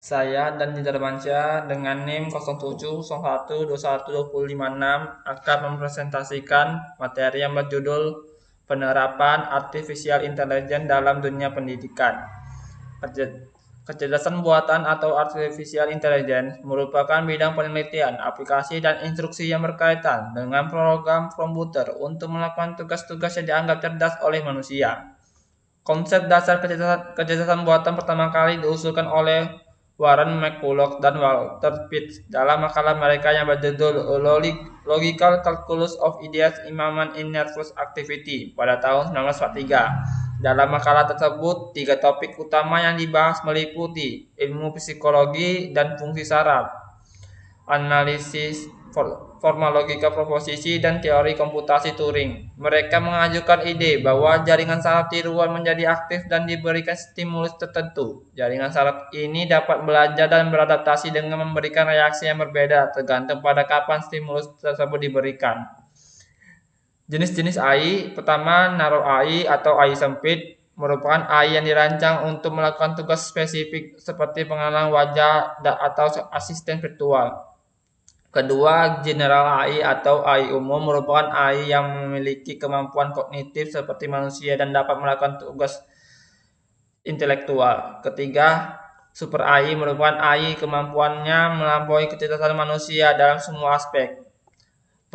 Saya dan Darmansyah dengan NIM 0701212056 akan mempresentasikan materi yang berjudul Penerapan Artificial Intelligence dalam Dunia Pendidikan. Kecerdasan buatan atau Artificial Intelligence merupakan bidang penelitian, aplikasi, dan instruksi yang berkaitan dengan program komputer untuk melakukan tugas-tugas yang dianggap cerdas oleh manusia. Konsep dasar kecerdasan buatan pertama kali diusulkan oleh Warren McCulloch dan Walter Pitts dalam makalah mereka yang berjudul Logical Calculus of Ideas Imaman in Nervous Activity pada tahun 1943. Dalam makalah tersebut, 3 topik utama yang dibahas meliputi ilmu psikologi dan fungsi saraf, analisis formal logika proposisi, dan teori komputasi Turing. Mereka mengajukan ide bahwa jaringan saraf tiruan menjadi aktif dan diberikan stimulus tertentu. Jaringan saraf ini dapat belajar dan beradaptasi dengan memberikan reaksi yang berbeda tergantung pada kapan stimulus tersebut diberikan. Jenis-jenis AI. Pertama, narrow AI atau AI sempit merupakan AI yang dirancang untuk melakukan tugas spesifik seperti pengenalan wajah atau asisten virtual. Kedua, general AI atau AI umum merupakan AI yang memiliki kemampuan kognitif seperti manusia dan dapat melakukan tugas intelektual. Ketiga, super AI merupakan AI kemampuannya melampaui kecerdasan manusia dalam semua aspek.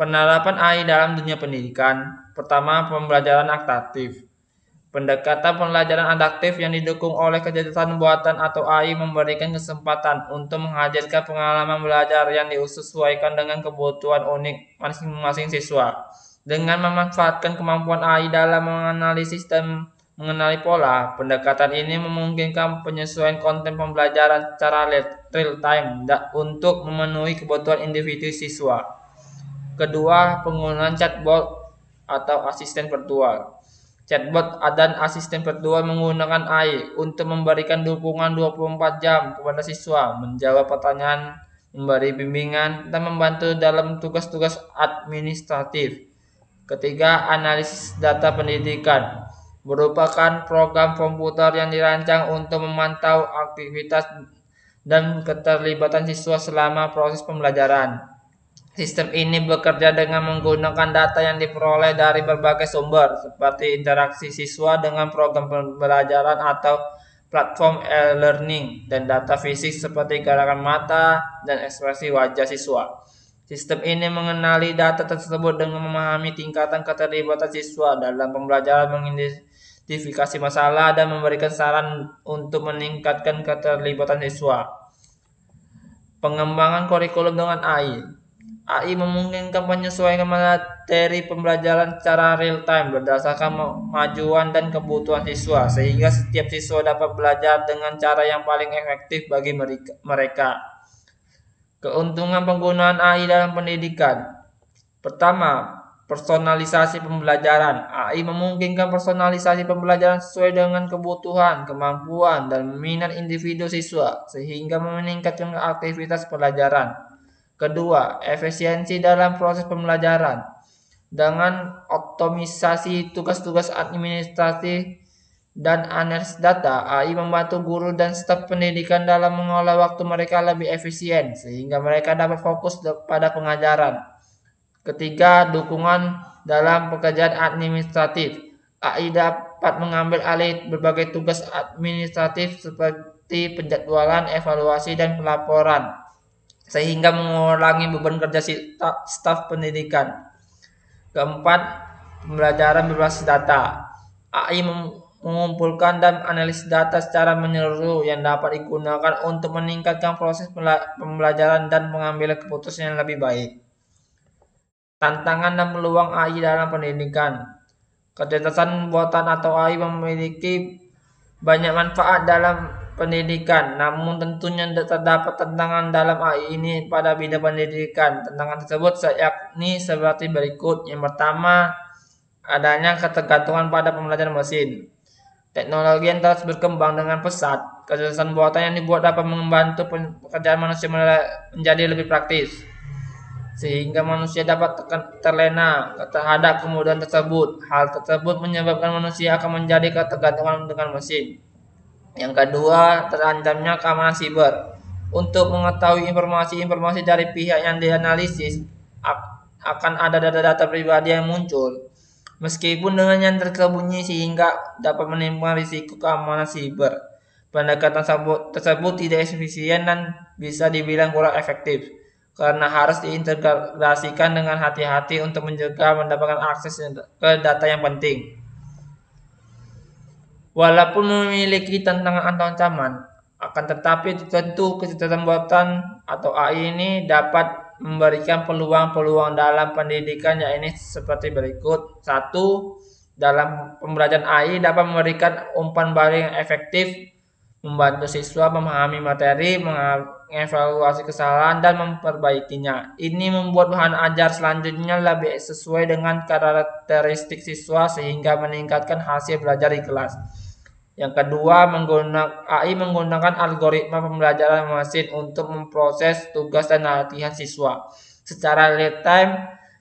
Penerapan AI dalam dunia pendidikan. Pertama, pembelajaran adaptif. Pendekatan pembelajaran adaptif yang didukung oleh kecerdasan buatan atau AI memberikan kesempatan untuk menghadirkan pengalaman belajar yang disesuaikan dengan kebutuhan unik masing-masing siswa. Dengan memanfaatkan kemampuan AI dalam menganalisis dan mengenali pola, pendekatan ini memungkinkan penyesuaian konten pembelajaran secara real time untuk memenuhi kebutuhan individu siswa. Kedua, penggunaan chatbot atau asisten virtual. Chatbot dan asisten virtual menggunakan AI untuk memberikan dukungan 24 jam kepada siswa, menjawab pertanyaan, memberi bimbingan, dan membantu dalam tugas-tugas administratif. Ketiga, analisis data pendidikan merupakan program komputer yang dirancang untuk memantau aktivitas dan keterlibatan siswa selama proses pembelajaran. Sistem ini bekerja dengan menggunakan data yang diperoleh dari berbagai sumber, seperti interaksi siswa dengan program pembelajaran atau platform e-learning, dan data fisik seperti gerakan mata dan ekspresi wajah siswa. Sistem ini mengenali data tersebut dengan memahami tingkatan keterlibatan siswa dalam pembelajaran, mengidentifikasi masalah, dan memberikan saran untuk meningkatkan keterlibatan siswa. Pengembangan kurikulum dengan AI. AI memungkinkan penyesuaian materi pembelajaran secara real time berdasarkan kemajuan dan kebutuhan siswa, sehingga setiap siswa dapat belajar dengan cara yang paling efektif bagi mereka. Keuntungan penggunaan AI dalam pendidikan. Pertama, personalisasi pembelajaran. AI memungkinkan personalisasi pembelajaran sesuai dengan kebutuhan, kemampuan, dan minat individu siswa, sehingga meningkatkan aktivitas pelajaran. Kedua, efisiensi dalam proses pembelajaran. Dengan optimisasi tugas-tugas administratif dan analisis data, AI membantu guru dan staf pendidikan dalam mengolah waktu mereka lebih efisien, sehingga mereka dapat fokus pada pengajaran. Ketiga, dukungan dalam pekerjaan administratif. AI dapat mengambil alih berbagai tugas administratif seperti penjadwalan, evaluasi, dan pelaporan, sehingga mengurangi beban kerja staf pendidikan. Keempat, pembelajaran berbasis data. AI mengumpulkan dan analisis data secara menyeluruh yang dapat digunakan untuk meningkatkan proses pembelajaran dan mengambil keputusan yang lebih baik. Tantangan dan peluang AI dalam pendidikan. Kecerdasan buatan atau AI memiliki banyak manfaat dalam pendidikan, namun tentunya terdapat tantangan dalam AI ini pada bidang pendidikan. Tantangan tersebut yakni seperti berikut. Yang pertama, adanya ketergantungan pada pembelajaran mesin. Teknologi yang terus berkembang dengan pesat, kecerdasan buatan yang dibuat dapat membantu pekerjaan manusia menjadi lebih praktis, sehingga manusia dapat terlena terhadap kemudahan tersebut. Hal tersebut menyebabkan manusia akan menjadi ketergantungan dengan mesin. Yang kedua, terancamnya keamanan siber. Untuk mengetahui informasi-informasi dari pihak yang dianalisis, akan ada data-data pribadi yang muncul, meskipun dengan yang tersembunyi sehingga dapat menimbulkan risiko keamanan siber. Pendekatan tersebut tidak efisien dan bisa dibilang kurang efektif, karena harus diintegrasikan dengan hati-hati untuk mencegah mendapatkan akses ke data yang penting. Walaupun memiliki tantangan atau ancaman, akan tetapi tentu kecerdasan buatan atau AI ini dapat memberikan peluang-peluang dalam pendidikan, yaitu seperti berikut. Satu, dalam pembelajaran AI dapat memberikan umpan balik yang efektif, membantu siswa memahami materi, mengevaluasi kesalahan, dan memperbaikinya. Ini membuat bahan ajar selanjutnya lebih sesuai dengan karakteristik siswa sehingga meningkatkan hasil belajar di kelas. Yang kedua, AI menggunakan algoritma pembelajaran mesin untuk memproses tugas dan latihan siswa secara real time,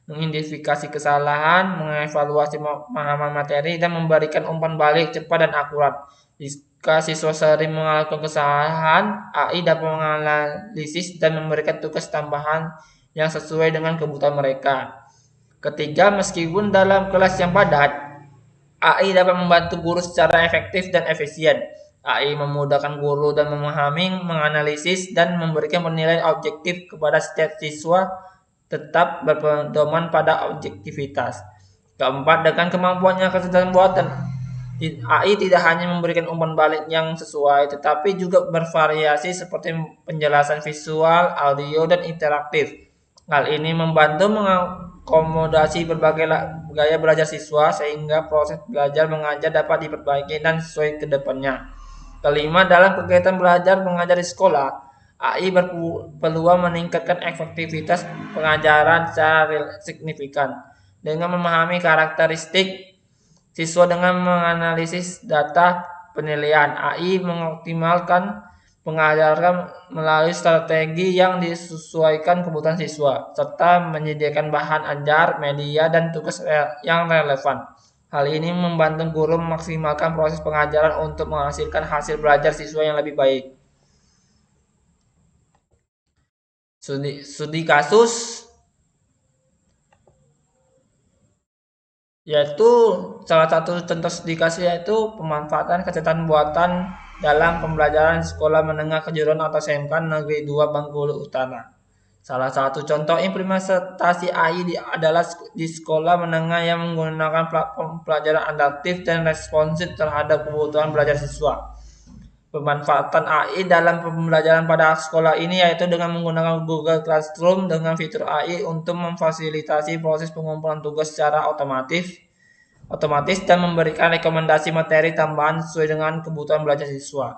mengidentifikasi kesalahan, mengevaluasi pemahaman materi, dan memberikan umpan balik cepat dan akurat. Jika siswa sering melakukan kesalahan, AI dapat menganalisis dan memberikan tugas tambahan yang sesuai dengan kebutuhan mereka. Ketiga, meskipun dalam kelas yang padat, AI dapat membantu guru secara efektif dan efisien. AI memudahkan guru dan memahami, menganalisis, dan memberikan penilaian objektif kepada setiap siswa, tetap berpedoman pada objektivitas. Keempat, dengan kemampuannya kecerdasan buatan, AI tidak hanya memberikan umpan balik yang sesuai, tetapi juga bervariasi seperti penjelasan visual, audio, dan interaktif. Hal ini membantu mengakomodasi berbagai gaya belajar siswa sehingga proses belajar mengajar dapat diperbaiki dan sesuai ke depannya. Kelima, dalam kegiatan belajar mengajar di sekolah, AI berpeluang meningkatkan efektivitas pengajaran secara signifikan dengan memahami karakteristik siswa dengan menganalisis data penilaian. AI mengoptimalkan pengajaran melalui strategi yang disesuaikan kebutuhan siswa, serta menyediakan bahan ajar, media, dan tugas yang relevan. Hal ini membantu guru memaksimalkan proses pengajaran untuk menghasilkan hasil belajar siswa yang lebih baik. Studi kasus yaitu salah satu contoh studi kasus yaitu pemanfaatan kecerdasan buatan dalam pembelajaran sekolah menengah kejuruan atau SMK Negeri 2 Bengkulu Utara. Salah satu contoh implementasi AI adalah di sekolah menengah yang menggunakan platform pelajaran adaptif dan responsif terhadap kebutuhan belajar siswa. Pemanfaatan AI dalam pembelajaran pada sekolah ini yaitu dengan menggunakan Google Classroom dengan fitur AI untuk memfasilitasi proses pengumpulan tugas secara otomatis dan memberikan rekomendasi materi tambahan sesuai dengan kebutuhan belajar siswa.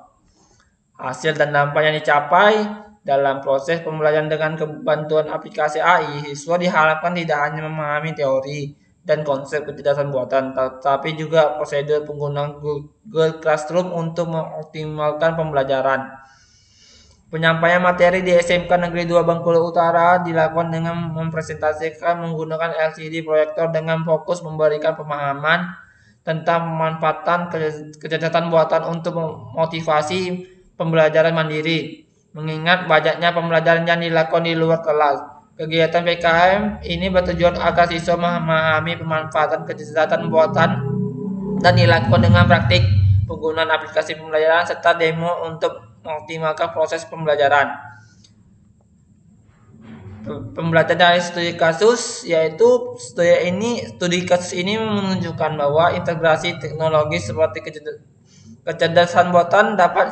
Hasil dan dampak yang dicapai dalam proses pembelajaran dengan bantuan aplikasi AI, siswa diharapkan tidak hanya memahami teori dan konsep kecerdasan buatan, tetapi juga prosedur penggunaan Google Classroom untuk mengoptimalkan pembelajaran. Penyampaian materi di SMK Negeri 2 Bengkulu Utara dilakukan dengan mempresentasikan menggunakan LCD proyektor dengan fokus memberikan pemahaman tentang pemanfaatan kecerdasan buatan untuk memotivasi pembelajaran mandiri. Mengingat banyaknya pembelajaran yang dilakukan di luar kelas, kegiatan PKM ini bertujuan agar siswa memahami pemanfaatan kecerdasan buatan dan dilakukan dengan praktik penggunaan aplikasi pembelajaran serta demo untuk mengoptimalkan proses pembelajaran. Pembelajaran dari studi kasus yaitu studi kasus ini menunjukkan bahwa integrasi teknologi seperti kecerdasan buatan dapat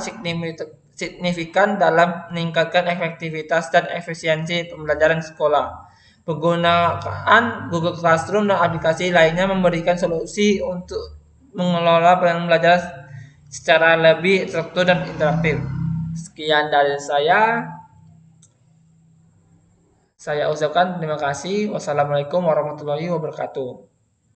signifikan dalam meningkatkan efektivitas dan efisiensi pembelajaran sekolah. Penggunaan Google Classroom dan aplikasi lainnya memberikan solusi untuk mengelola pembelajaran secara lebih terstruktur dan interaktif. Sekian dari saya. Saya ucapkan terima kasih. Wassalamualaikum warahmatullahi wabarakatuh.